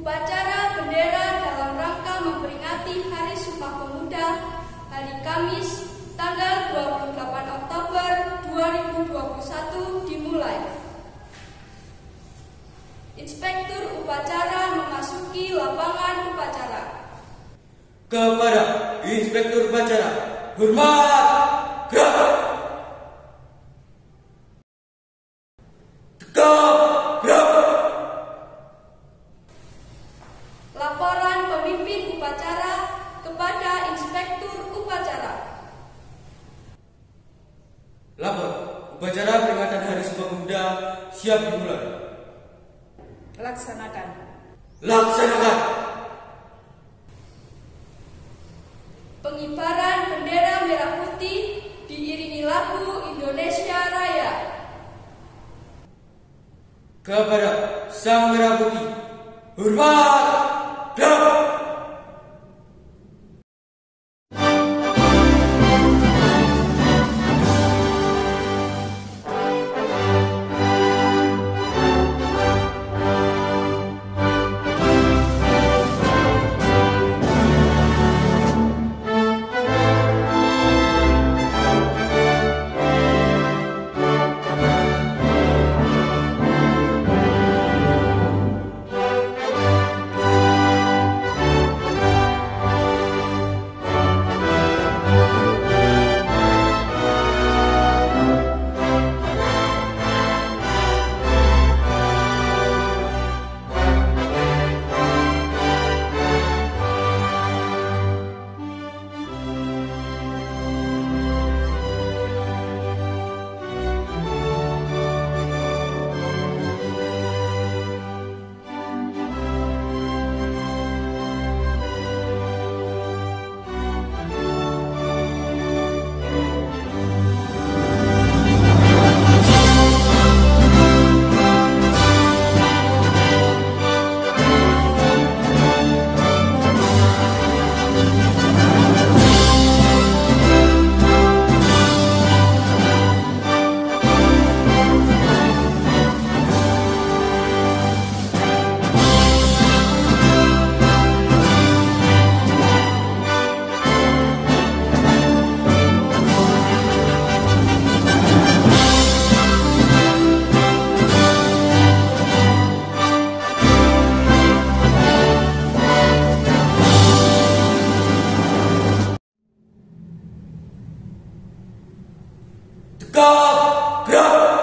Upacara bendera dalam rangka memperingati Hari Sumpah Pemuda hari Kamis tanggal 28 Oktober 2021 dimulai. Inspektur upacara memasuki lapangan upacara. Kepada Inspektur upacara, hormat, gerak. Tegap, gerak. Laporan pemimpin upacara kepada Inspektur upacara. Lapor, upacara peringatan Hari Sumpah Pemuda siap dimulai. Laksanakan. Laksanakan. Pengibaran bendera merah putih diiringi lagu Indonesia Raya. Kepada Sang Merah Putih, hormat, gerak. Tegap, gerak.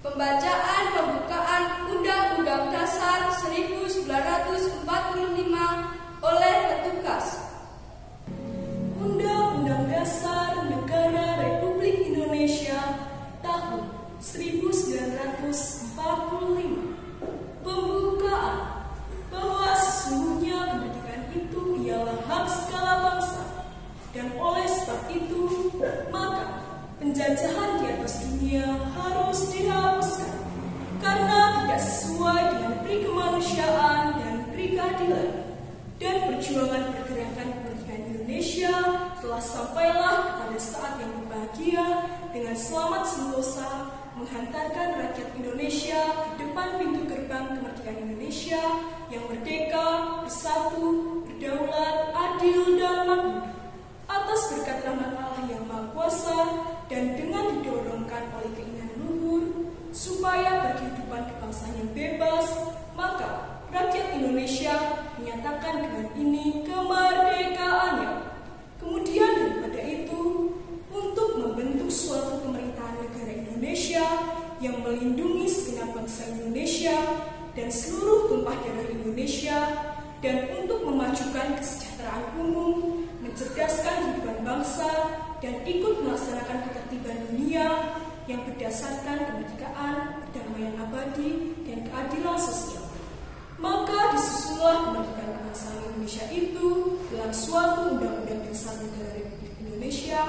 Pembacaan pembukaan Undang-Undang Dasar 1945 oleh petugas. Undang-Undang Dasar Negara Republik Indonesia tahun 1945. Pembukaan bahwa sesungguhnya kemerdekaan itu ialah hak segala bangsa, dan oleh sebab itu maka penjajahan di atas dunia harus dihapuskan karena tidak sesuai dengan pri kemanusiaan dan pri keadilan. Dan perjuangan pergerakan kemerdekaan Indonesia telah sampailah kepada saat yang berbahagia dengan selamat sentosa menghantarkan rakyat Indonesia ke depan pintu gerbang kemerdekaan Indonesia yang merdeka, bersatu, berdaulat, adil, dan makmur. Atas berkat rahmat Allah yang Maha Kuasa dan dengan didorongkan oleh keinginan luhur supaya berkehidupan kebangsaan yang bebas, maka rakyat Indonesia menyatakan dengan ini kemerdekaannya. Kemudian daripada itu, untuk membentuk suatu pemerintahan negara Indonesia yang melindungi segenap bangsa Indonesia dan seluruh tumpah darah Indonesia, dan untuk memajukan kesejahteraan umum, mencerdaskan kehidupan bangsa, dan ikut melaksanakan ketertiban dunia yang berdasarkan kemerdekaan, perdamaian abadi, dan keadilan sosial. Maka disusunlah kemerdekaan kebangsaan Indonesia itu dalam suatu Undang-Undang Dasar Negara Republik Indonesia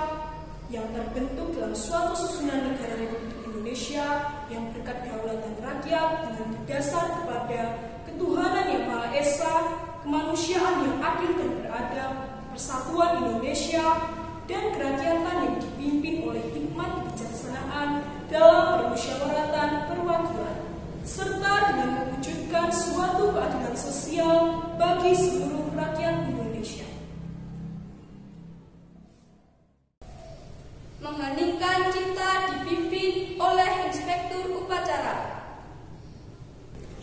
yang terbentuk dalam suatu susunan negara Republik Indonesia yang berkedaulatan rakyat dengan berdasar kepada ketuhanan yang Maha Esa, kemanusiaan yang adil dan beradab, persatuan Indonesia, dan kerakyatan yang dipimpin oleh hikmat kebijaksanaan dalam permusyawaratan perwakilan. serta dengan mewujudkan suatu keadilan sosial bagi seluruh rakyat Indonesia. Mengheningkan cipta dipimpin oleh Inspektur Upacara.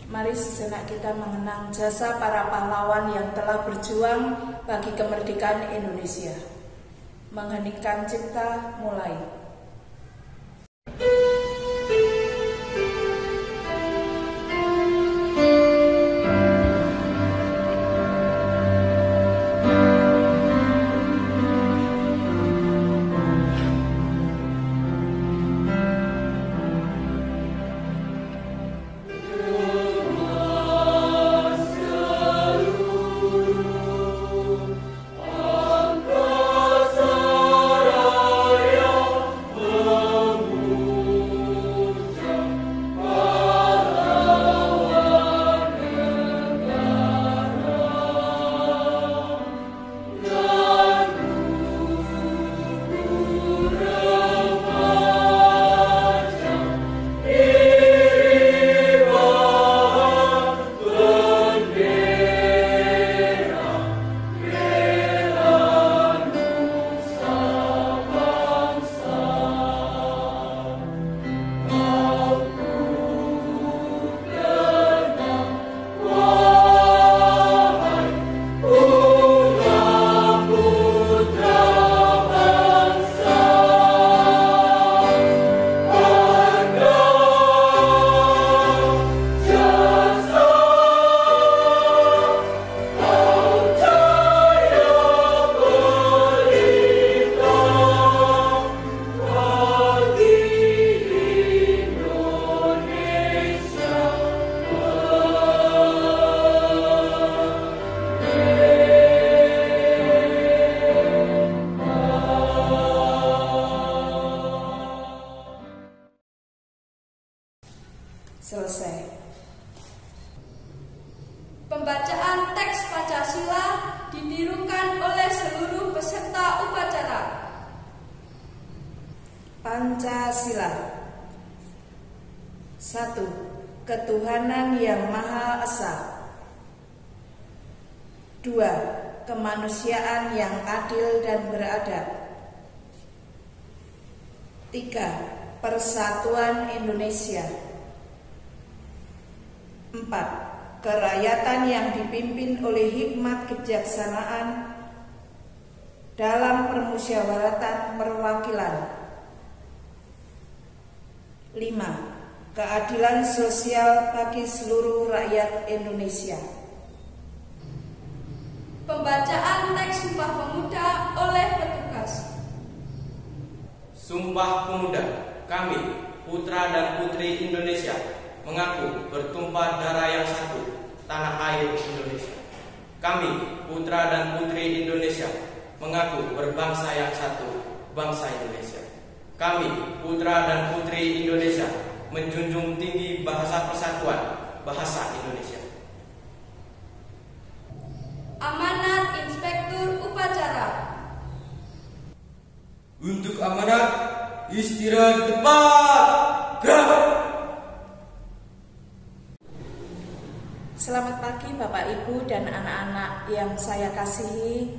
Mari sejenak kita mengenang jasa para pahlawan yang telah berjuang bagi kemerdekaan Indonesia. Mengheningkan cipta mulai. Selesai. Pembacaan teks Pancasila ditirukan oleh seluruh peserta upacara. Pancasila. 1. Ketuhanan yang Maha Esa. 2. Kemanusiaan yang adil dan beradab. 3. Persatuan Indonesia. 4. Kerakyatan yang dipimpin oleh hikmat kejaksanaan dalam permusyawaratan perwakilan. 5. Keadilan sosial bagi seluruh rakyat Indonesia. Pembacaan teks Sumpah Pemuda oleh petugas. Sumpah Pemuda, kami, putra dan putri Indonesia, mengaku bertumpah darah yang satu, tanah air Indonesia. Kami, putra dan putri Indonesia, mengaku berbangsa yang satu, bangsa Indonesia. Kami, putra dan putri Indonesia, menjunjung tinggi bahasa persatuan, bahasa Indonesia. Amanat Inspektur Upacara. Untuk amanat, istirahat di tempat. Gerak! Selamat pagi Bapak Ibu dan anak-anak yang saya kasihi.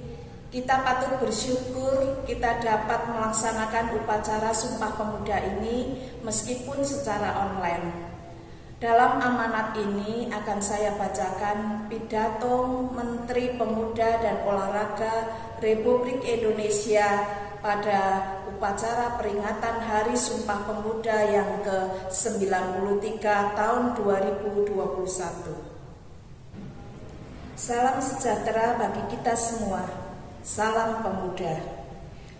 Kita patut bersyukur kita dapat melaksanakan upacara Sumpah Pemuda ini meskipun secara online. Dalam amanat ini akan saya bacakan pidato Menteri Pemuda dan Olahraga Republik Indonesia pada upacara peringatan Hari Sumpah Pemuda yang ke-93 tahun 2021. Salam sejahtera bagi kita semua. Salam pemuda.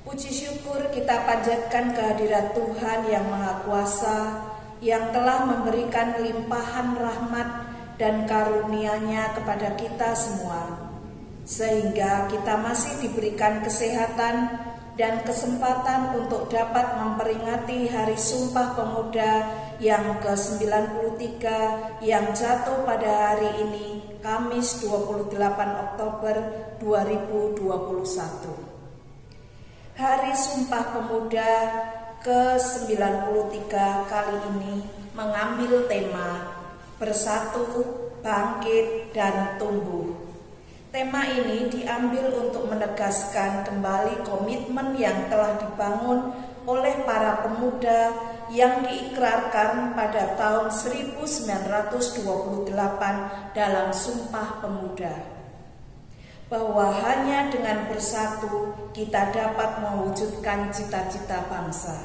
Puji syukur kita panjatkan kehadirat Tuhan yang Maha Kuasa, yang telah memberikan limpahan rahmat dan karunia-Nya kepada kita semua, sehingga kita masih diberikan kesehatan dan kesempatan untuk dapat memperingati Hari Sumpah Pemuda yang ke-93 yang jatuh pada hari ini, Kamis 28 Oktober 2021. Hari Sumpah Pemuda ke-93 kali ini mengambil tema bersatu, bangkit, dan tumbuh. Tema ini diambil untuk menegaskan kembali komitmen yang telah dibangun oleh para pemuda yang diikrarkan pada tahun 1928 dalam Sumpah Pemuda, bahwa hanya dengan bersatu kita dapat mewujudkan cita-cita bangsa.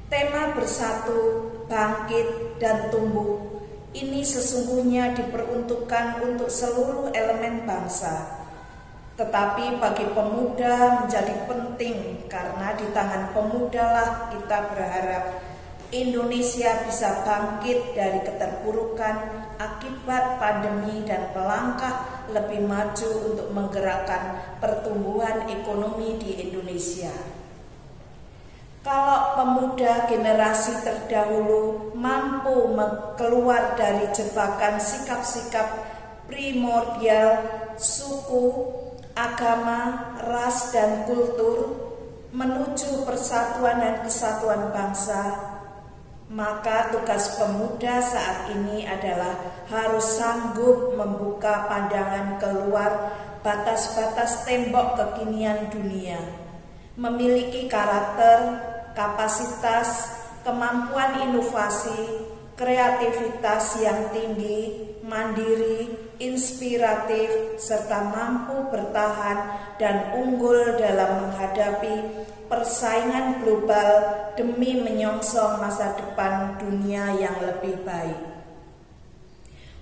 Tema bersatu, bangkit, dan tumbuh ini sesungguhnya diperuntukkan untuk seluruh elemen bangsa. Tetapi bagi pemuda menjadi penting karena di tangan pemudalah kita berharap Indonesia bisa bangkit dari keterpurukan akibat pandemi dan melangkah lebih maju untuk menggerakkan pertumbuhan ekonomi di Indonesia. Kalau pemuda generasi terdahulu mampu keluar dari jebakan sikap-sikap primordial suku, agama, ras, dan kultur menuju persatuan dan kesatuan bangsa, maka tugas pemuda saat ini adalah harus sanggup membuka pandangan keluar batas-batas tembok kekinian dunia, memiliki karakter, kapasitas, kemampuan inovasi, kreativitas yang tinggi, mandiri, inspiratif, serta mampu bertahan dan unggul dalam menghadapi persaingan global demi menyongsong masa depan dunia yang lebih baik.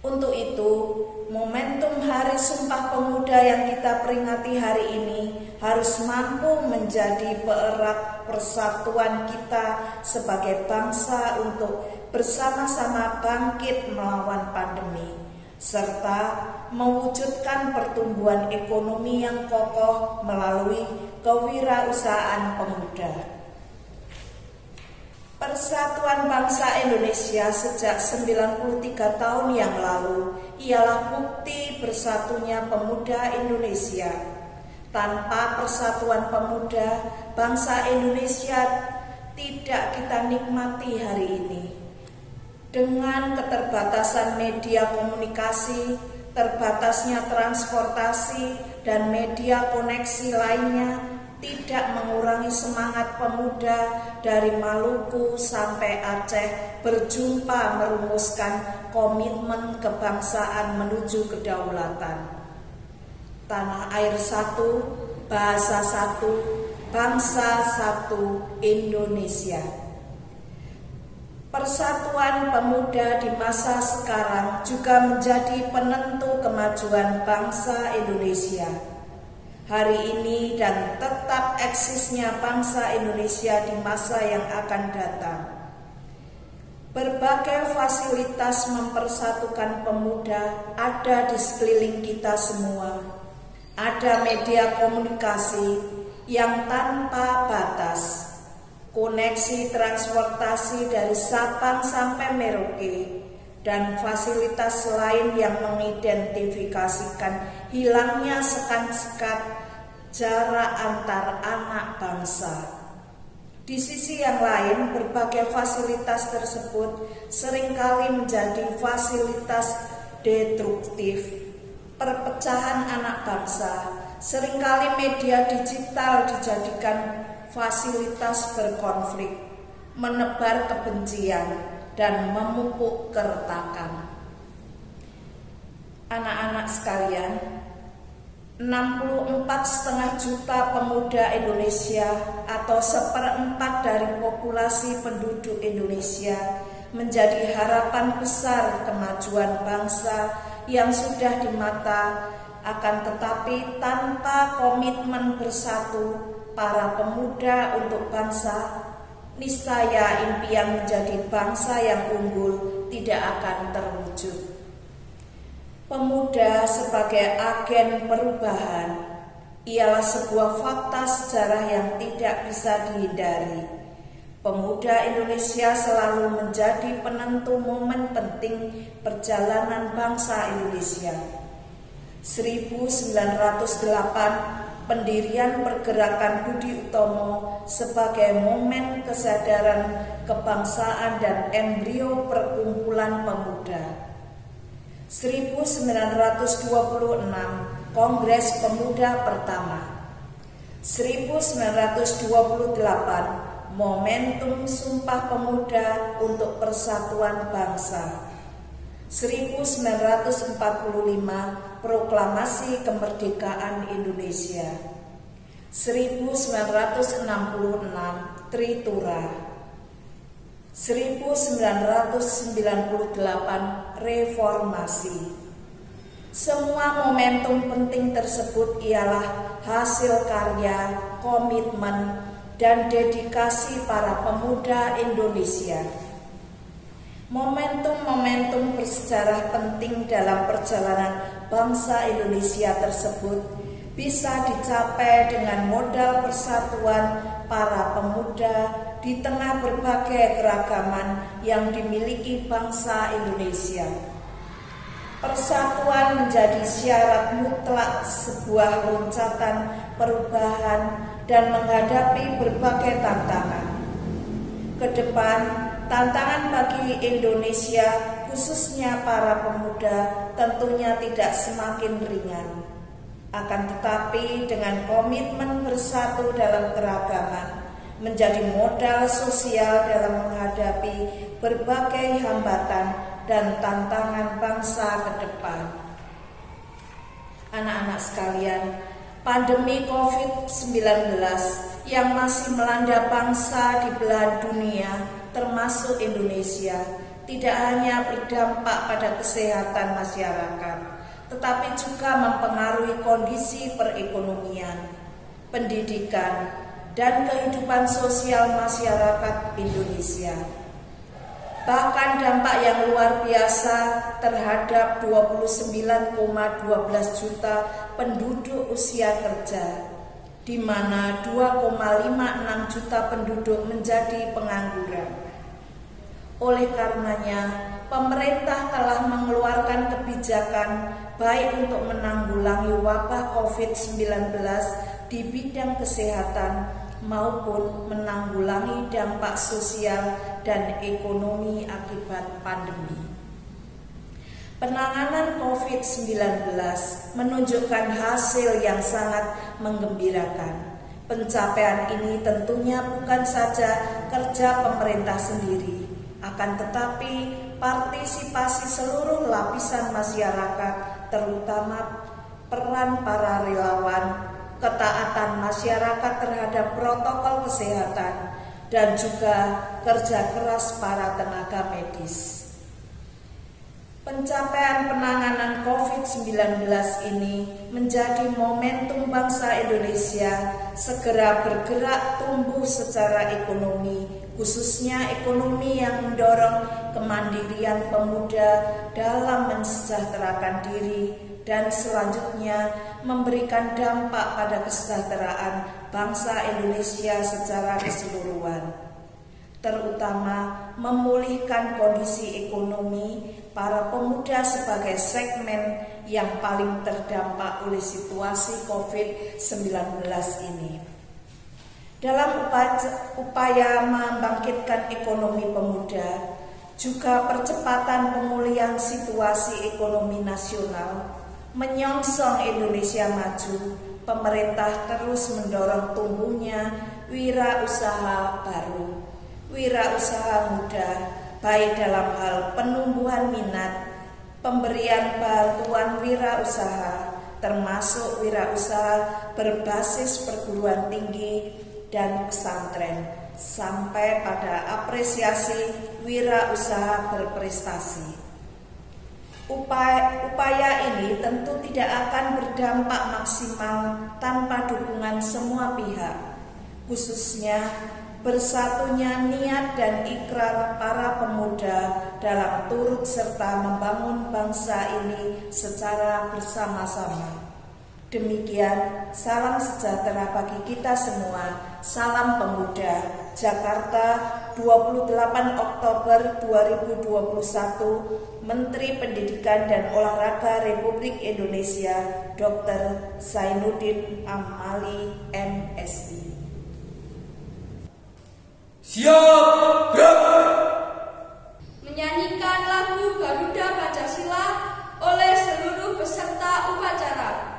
Untuk itu, momentum Hari Sumpah Pemuda yang kita peringati hari ini harus mampu menjadi peerat persatuan kita sebagai bangsa untuk bersama-sama bangkit melawan pandemi, serta mewujudkan pertumbuhan ekonomi yang kokoh melalui kewirausahaan pemuda. Persatuan bangsa Indonesia sejak 93 tahun yang lalu ialah bukti bersatunya pemuda Indonesia. Tanpa persatuan pemuda, bangsa Indonesia tidak kita nikmati hari ini. Dengan keterbatasan media komunikasi, terbatasnya transportasi, dan media koneksi lainnya, tidak mengurangi semangat pemuda dari Maluku sampai Aceh berjumpa merumuskan komitmen kebangsaan menuju kedaulatan. Tanah air satu, bahasa satu, bangsa satu, Indonesia. Persatuan pemuda di masa sekarang juga menjadi penentu kemajuan bangsa Indonesia hari ini dan tetap eksisnya bangsa Indonesia di masa yang akan datang. Berbagai fasilitas mempersatukan pemuda ada di sekeliling kita semua. Ada media komunikasi yang tanpa batas, koneksi transportasi dari Sabang sampai Merauke, dan fasilitas lain yang mengidentifikasikan hilangnya sekat-sekat jarak antar anak bangsa. Di sisi yang lain, berbagai fasilitas tersebut seringkali menjadi fasilitas destruktif, perpecahan anak bangsa. Seringkali media digital dijadikan fasilitas berkonflik, menebar kebencian, dan memupuk keretakan. Anak-anak sekalian, 64,5 juta pemuda Indonesia atau 1/4 dari populasi penduduk Indonesia menjadi harapan besar kemajuan bangsa yang sudah di mata, akan tetapi tanpa komitmen bersatu para pemuda untuk bangsa, niscaya impian menjadi bangsa yang unggul tidak akan terwujud. Pemuda sebagai agen perubahan ialah sebuah fakta sejarah yang tidak bisa dihindari. Pemuda Indonesia selalu menjadi penentu momen penting perjalanan bangsa Indonesia. 1908 pendirian pergerakan Budi Utomo sebagai momen kesadaran kebangsaan dan embrio perkumpulan pemuda. 1926 Kongres Pemuda pertama. 1928 Momentum Sumpah Pemuda untuk Persatuan Bangsa. 1945 Proklamasi Kemerdekaan Indonesia. 1966 Tritura. 1998 Reformasi. Semua momentum penting tersebut ialah hasil karya, komitmen, dan dedikasi para pemuda Indonesia. Momentum-momentum bersejarah penting dalam perjalanan bangsa Indonesia tersebut bisa dicapai dengan modal persatuan para pemuda di tengah berbagai keragaman yang dimiliki bangsa Indonesia. Persatuan menjadi syarat mutlak sebuah loncatan perubahan dan menghadapi berbagai tantangan. Ke depan, tantangan bagi Indonesia, khususnya para pemuda, tentunya tidak semakin ringan. Akan tetapi dengan komitmen bersatu dalam keragaman, menjadi modal sosial dalam menghadapi berbagai hambatan dan tantangan bangsa ke depan. Anak-anak sekalian, pandemi COVID-19 yang masih melanda bangsa di belahan dunia, termasuk Indonesia, tidak hanya berdampak pada kesehatan masyarakat, tetapi juga mempengaruhi kondisi perekonomian, pendidikan, dan kehidupan sosial masyarakat Indonesia. Bahkan dampak yang luar biasa terhadap 29,12 juta penduduk usia kerja, di mana 2,56 juta penduduk menjadi pengangguran. Oleh karenanya, pemerintah telah mengeluarkan kebijakan baik untuk menanggulangi wabah COVID-19 di bidang kesehatan maupun menanggulangi dampak sosial dan ekonomi akibat pandemi. Penanganan COVID-19 menunjukkan hasil yang sangat menggembirakan. Pencapaian ini tentunya bukan saja kerja pemerintah sendiri, akan tetapi partisipasi seluruh lapisan masyarakat, terutama peran para relawan, ketaatan masyarakat terhadap protokol kesehatan, dan juga kerja keras para tenaga medis. Pencapaian penanganan COVID-19 ini menjadi momentum bangsa Indonesia segera bergerak tumbuh secara ekonomi, khususnya ekonomi yang mendorong kemandirian pemuda dalam mensejahterakan diri dan selanjutnya memberikan dampak pada kesejahteraan bangsa Indonesia secara keseluruhan, terutama memulihkan kondisi ekonomi para pemuda sebagai segmen yang paling terdampak oleh situasi COVID-19 ini. Dalam upaya membangkitkan ekonomi pemuda, juga percepatan pemulihan situasi ekonomi nasional, menyongsong Indonesia maju, pemerintah terus mendorong tumbuhnya wirausaha baru, wirausaha muda, baik dalam hal penumbuhan minat, pemberian bantuan wirausaha, termasuk wirausaha berbasis perguruan tinggi dan pesantren, sampai pada apresiasi wirausaha berprestasi. Upaya ini tentu tidak akan berdampak maksimal tanpa dukungan semua pihak, khususnya bersatunya niat dan ikrar para pemuda dalam turut serta membangun bangsa ini secara bersama-sama. Demikian, salam sejahtera bagi kita semua. Salam Pemuda, Jakarta, 28 Oktober 2021. Menteri Pendidikan dan Olahraga Republik Indonesia, Dr. Zainuddin Amali, MSI. Siap, gerak! Menyanyikan lagu Garuda Pancasila oleh seluruh peserta upacara.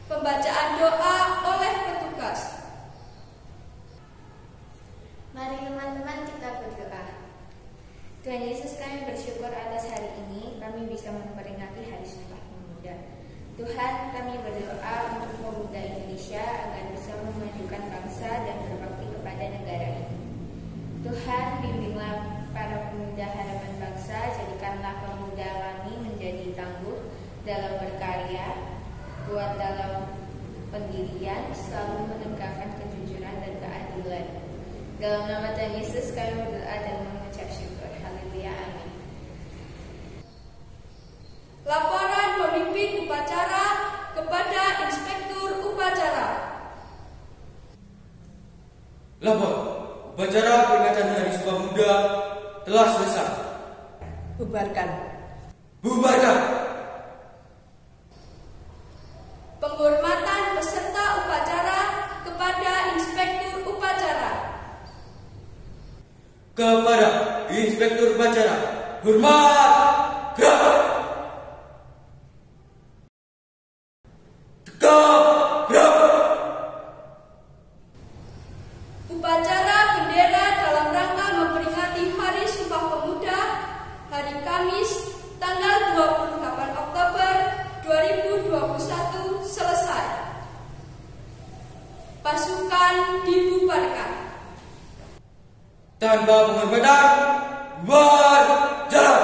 Pembacaan doa oleh petugas. Mari teman-teman kita berdoa. Tuhan Yesus, kami bersyukur atas hari ini kami bisa memperingati Hari Sumpah Pemuda. Tuhan, kami berdoa untuk pemuda Indonesia agar bisa memajukan bangsa dan berbakti kepada negara ini. Tuhan, bimbinglah para pemuda harapan bangsa, jadikanlah pemuda kami menjadi tangguh dalam berkarya, kuat dalam pendirian, selalu menegakkan kejujuran dan keadilan. Dalam nama Tuhan Yesus kami berdoa dan mengucap syukur. Haleluya, amin. Laporan pemimpin upacara kepada Inspektur Upacara. Lapor, upacara peringatan Hari Sumpah Pemuda telah selesai. Bubarkan. Bubarkan. Penghormatan peserta upacara kepada Inspektur Upacara. Kepada Inspektur Upacara, hormat, gerak! Tegap, gerak! Upacara bendera dalam rangka memperingati Hari Sumpah Pemuda, hari Kamis, tanggal 28 Oktober 2021 selesai. Pasukan dibubarkan. Tanpa penghormatan, bubar jalan!